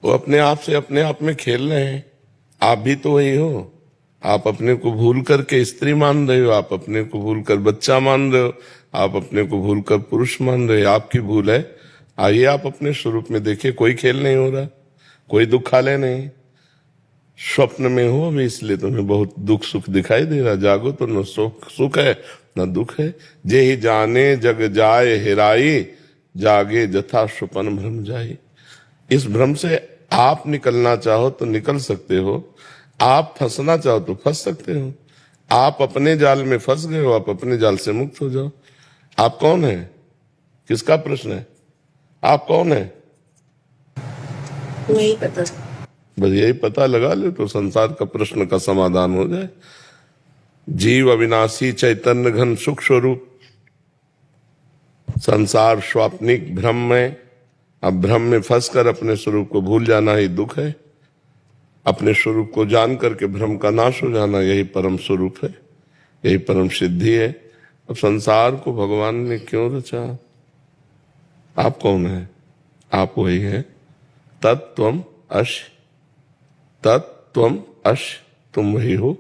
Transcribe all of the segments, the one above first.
वो अपने आप से अपने आप में खेल रहे हैं। आप भी तो वही हो। आप अपने को भूल करके स्त्री मान रहे हो, आप अपने को भूल कर बच्चा मान रहे हो, आप अपने को भूल कर पुरुष मान रहे हो। आपकी भूल है। आइए आप अपने स्वरूप में देखिए, कोई खेल नहीं हो रहा, कोई दुखालय नहीं। स्वप्न में हो अभी, इसलिए तुम्हें बहुत दुख सुख दिखाई दे रहा। जागो तो न सुख है न दुख है। जे ही जाने जग जाए हेराई, जागे जथा स्वपन भ्रम जाई। इस भ्रम से आप निकलना चाहो तो निकल सकते हो, आप फंसना चाहो तो फंस सकते हो। आप अपने जाल में फंस गए हो, आप अपने जाल से मुक्त हो जाओ। आप कौन है? किसका प्रश्न है? आप कौन है? नहीं पता। बस यही पता लगा ले तो संसार का प्रश्न का समाधान हो जाए। जीव अविनाशी चैतन्य घन सुख स्वरूप, संसार स्वाप्निक भ्रम में। अब भ्रम में फंसकर अपने स्वरूप को भूल जाना ही दुख है। अपने स्वरूप को जान करके भ्रम का नाश हो जाना, यही परम स्वरूप है, यही परम सिद्धि है। अब संसार को भगवान ने क्यों रचा? आप कौन है? आप वही है। तत्त्वम अश, तत्त्वम अश, तुम वही हो।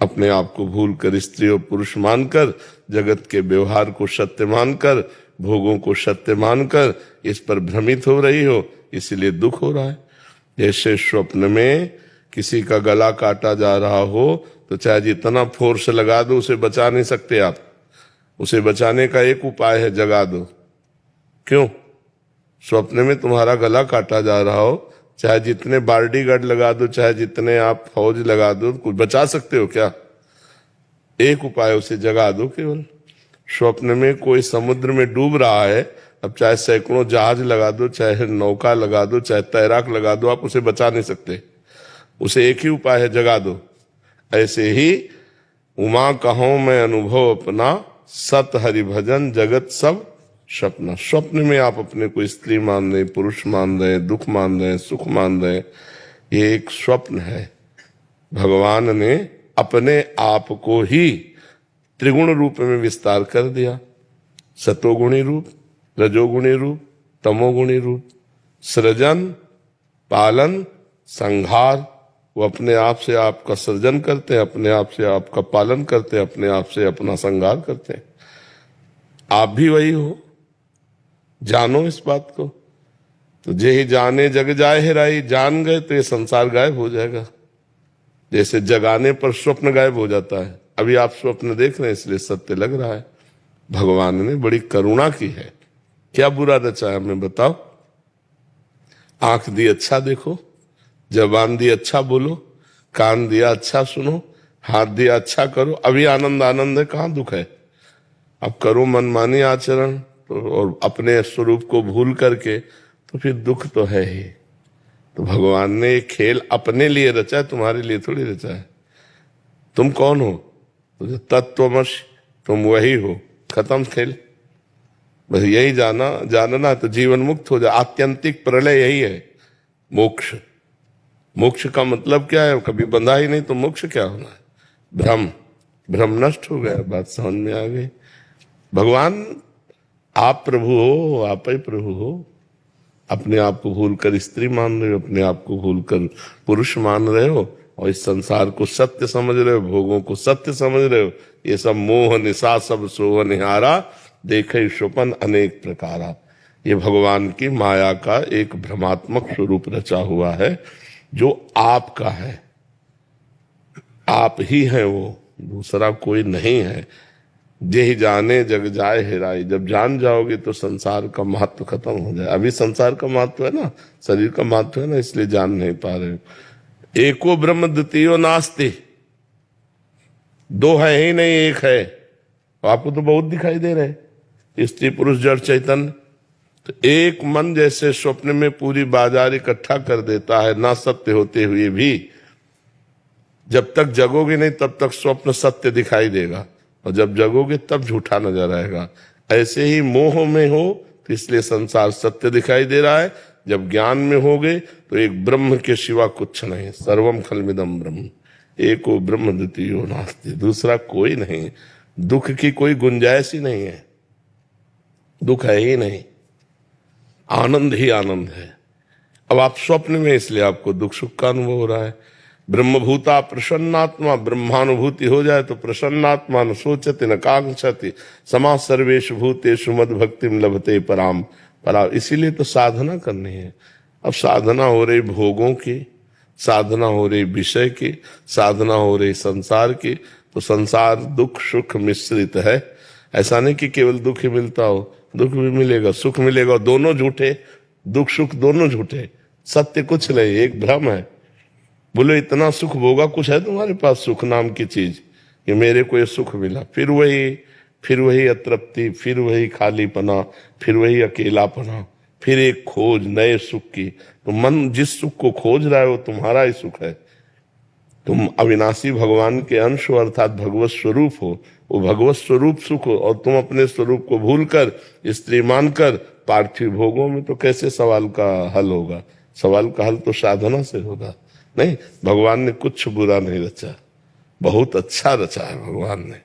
अपने आप को भूल कर, स्त्री और पुरुष मानकर, जगत के व्यवहार को सत्य मानकर, भोगों को सत्य मानकर इस पर भ्रमित हो रही हो, इसलिए दुख हो रहा है। जैसे स्वप्न में किसी का गला काटा जा रहा हो तो चाहे जितना फोर्स लगा दो उसे बचा नहीं सकते आप। उसे बचाने का एक उपाय है, जगा दो। क्यों? स्वप्न में तुम्हारा गला काटा जा रहा हो, चाहे जितने बॉडीगार्ड लगा दो, चाहे जितने आप फौज लगा दो, कुछ बचा सकते हो क्या? एक उपाय, उसे जगा दो केवल। स्वप्न में कोई समुद्र में डूब रहा है, अब चाहे सैकड़ों जहाज लगा दो, चाहे नौका लगा दो, चाहे तैराक लगा दो, आप उसे बचा नहीं सकते। उसे एक ही उपाय है, जगा दो। ऐसे ही उमा कहो मैं अनुभव अपना, सत हरि भजन जगत सब स्वप्न। स्वप्न में आप अपने को स्त्री मान रहे, पुरुष मान रहे, दुख मान रहे, सुख मान रहे, ये एक स्वप्न है। भगवान ने अपने आप को ही त्रिगुण रूप में विस्तार कर दिया। सतोगुणी रूप, रजोगुणी रूप, तमोगुणी रूप। सृजन, पालन, संहार। वो अपने आप से आपका सृजन करते हैं, अपने आप से आपका पालन करते हैं, अपने आप से अपना संहार करते हैं। आप भी वही हो, जानो इस बात को। तो जे ही जाने जग जाए हेराई, जान गए तो ये संसार गायब हो जाएगा। जैसे जगाने पर स्वप्न गायब हो जाता है। अभी आप स्वप्न देख रहे हैं इसलिए सत्य लग रहा है। भगवान ने बड़ी करुणा की है। क्या बुरा रचा है हमें बताओ? आंख दी अच्छा देखो, जबान दी अच्छा बोलो, कान दिया अच्छा सुनो, हाथ दिया अच्छा करो। अभी आनंद आनंद है, कहाँ दुख है? अब करो मनमानी आचरण तो, और अपने स्वरूप को भूल करके, तो फिर दुख तो है ही। तो भगवान ने ये खेल अपने लिए रचा है, तुम्हारे लिए थोड़ी रचा है। तुम कौन हो? तो तत्त्वमश, तुम वही हो। खत्म खेल। बस यही जानना तो जीवन मुक्त हो जाए। आत्यंतिक प्रलय यही है, मोक्ष। मोक्ष का मतलब क्या है? कभी बंधा ही नहीं तो मोक्ष क्या होना है? भ्रम, भ्रम नष्ट हो गया, बात समझ में आ गई। भगवान आप प्रभु हो, आप ही प्रभु हो। अपने आप को भूल कर स्त्री मान रहे हो, अपने आप को भूल कर पुरुष मान रहे हो, और इस संसार को सत्य समझ रहे हो, भोगों को सत्य समझ रहे हो। ये सब मोह निशा सब सोह निहारा, देखे स्वपन अनेक प्रकारा। ये भगवान की माया का एक भ्रमात्मक स्वरूप रचा हुआ है, जो आपका है। आप ही हैं वो, दूसरा कोई नहीं है। जे ही जाने जग जाए हेराई, जब जान जाओगे तो संसार का महत्व खत्म हो जाए। अभी संसार का महत्व है ना, शरीर का महत्व है ना, इसलिए जान नहीं पा रहे हो। एको ब्रह्म द्वितीयो नास्ति, दो है ही नहीं, एक है। आपको तो बहुत दिखाई दे रहे, स्त्री पुरुष जड़ चैतन्य। तो एक मन जैसे स्वप्न में पूरी बाजार इकट्ठा कर देता है, ना सत्य होते हुए भी। जब तक जगोगे नहीं तब तक स्वप्न सत्य दिखाई देगा, और जब जगोगे तब झूठा नजर आएगा। ऐसे ही मोह में हो तो इसलिए संसार सत्य दिखाई दे रहा है। जब ज्ञान में होगे तो एक ब्रह्म के सिवा कुछ नहीं। सर्वम खलमिदम ब्रह्म, एको ब्रह्म द्वितीयो नास्ति, दूसरा कोई नहीं। दुख की कोई गुंजाइश ही नहीं है, दुख है ही नहीं। आनंद ही आनंद है। अब आप स्वप्न में, इसलिए आपको दुख सुख का अनुभव हो रहा है। ब्रह्मभूता प्रसन्नात्मा, ब्रह्मानुभूति हो जाए तो प्रसन्नात्मा न सोचति न कांक्षति समा सर्वेषु भूतेषु मद भक्तिम लभते पराम परा। इसीलिए तो साधना करनी है। अब साधना हो रही भोगों की, साधना हो रही विषय की, साधना हो रही संसार की, तो संसार दुख सुख मिश्रित है। ऐसा नहीं कि केवल दुख ही मिलता हो, दुख भी मिलेगा, सुख मिलेगा, दोनों झूठे, दुख सुख दोनों झूठे, सत्य कुछ नहीं, एक भ्रम है। बोले इतना सुख भोगा, कुछ है तुम्हारे पास सुख नाम की चीज कि मेरे को ये सुख मिला? फिर वही अतृप्ति, फिर वही खालीपना, फिर वही अकेलापना, फिर एक खोज नए सुख की। तो मन जिस सुख को खोज रहा है वो तुम्हारा ही सुख है। तुम अविनाशी भगवान के अंश हो, अर्थात भगवत स्वरूप हो, वो भगवत स्वरूप सुख हो, और तुम अपने स्वरूप को भूलकर स्त्री मानकर पार्थिव भोगों में, तो कैसे सवाल का हल होगा? सवाल का हल तो साधना से होगा। नहीं, भगवान ने कुछ बुरा नहीं रचा, बहुत अच्छा रचा है भगवान ने।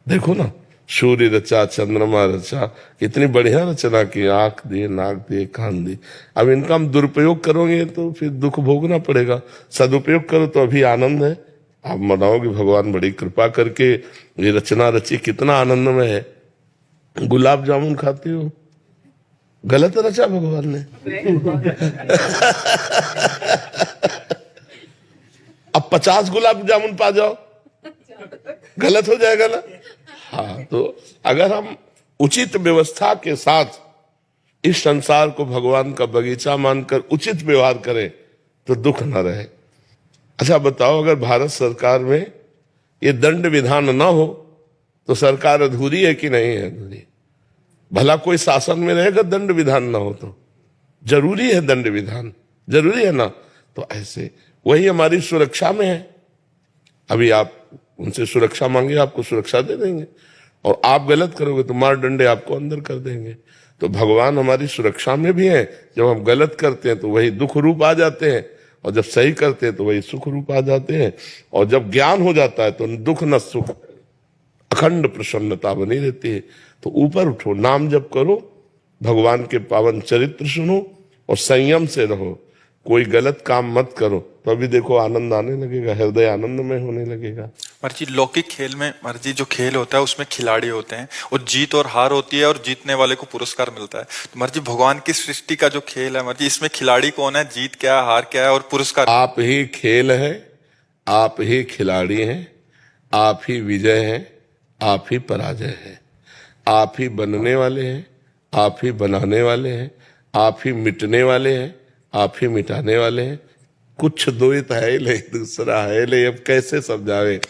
देखो ना, सूर्य रचा, चंद्रमा रचा, कितनी बढ़िया रचना की, आंख दिए, नाक दिए, कान दिए। अब इनका हम दुरुपयोग करोगे तो फिर दुख भोगना पड़ेगा। सदुपयोग करो तो अभी आनंद है। आप मनाओगे भगवान बड़ी कृपा करके ये रचना रची, कितना आनंदमय है। गुलाब जामुन खाती हो, गलत रचा भगवान ने। अब 50 गुलाब जामुन पा जाओ, गलत हो जाएगा ना। हाँ, तो अगर हम उचित व्यवस्था के साथ इस संसार को भगवान का बगीचा मानकर उचित व्यवहार करें तो दुख न रहे। अच्छा बताओ, अगर भारत सरकार में ये दंड विधान ना हो तो सरकार अधूरी है कि नहीं है? अधूरी। भला कोई शासन में रहेगा दंड विधान ना हो तो? जरूरी है दंड विधान, जरूरी है ना। तो ऐसे वही हमारी सुरक्षा में है। अभी आप उनसे सुरक्षा मांगे, आपको सुरक्षा दे देंगे, और आप गलत करोगे तो मार डंडे आपको अंदर कर देंगे। तो भगवान हमारी सुरक्षा में भी है। जब हम गलत करते हैं तो वही दुख रूप आ जाते हैं, और जब सही करते हैं तो वही सुख रूप आ जाते हैं। और जब ज्ञान हो जाता है तो दुख न सुख, अखंड प्रसन्नता बनी रहती है। तो ऊपर उठो, नाम जप करो, भगवान के पावन चरित्र सुनो और संयम से रहो। कोई गलत काम मत करो, तो अभी देखो आनंद आने लगेगा, हृदय आनंदमय होने लगेगा। मर्जी लौकिक खेल में, मर्जी जो खेल होता है उसमें खिलाड़ी होते हैं और जीत और हार होती है, और जीतने वाले को पुरस्कार मिलता है। तो मर्जी भगवान की सृष्टि का जो खेल है, मर्जी इसमें खिलाड़ी कौन है, जीत क्या है, हार क्या है, और पुरस्कार। आप ही खेल है, आप ही खिलाड़ी हैं, आप ही विजय हैं, आप ही पराजय है। आप ही बनने वाले हैं, आप ही बनाने वाले हैं, आप ही मिटने वाले हैं, आप ही मिटाने वाले हैं। कुछ द्वैत है ले, दूसरा है ले। अब कैसे समझावे?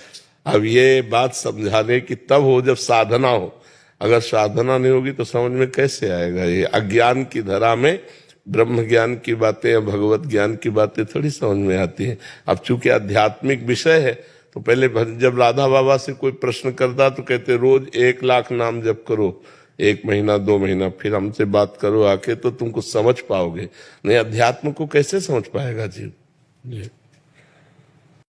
अब ये बात समझाने की तब हो जब साधना हो। अगर साधना नहीं होगी तो समझ में कैसे आएगा? ये अज्ञान की धरा में ब्रह्म ज्ञान की बातें या भगवत ज्ञान की बातें थोड़ी समझ में आती हैं। अब चूंकि आध्यात्मिक विषय है तो पहले जब राधा बाबा से कोई प्रश्न करता तो कहते रोज 1 लाख नाम जप करो, 1 महीना 2 महीना, फिर हमसे बात करो आके, तो तुम कुछ समझ पाओगे। नहीं, अध्यात्म को कैसे समझ पाएगा जीव? जी।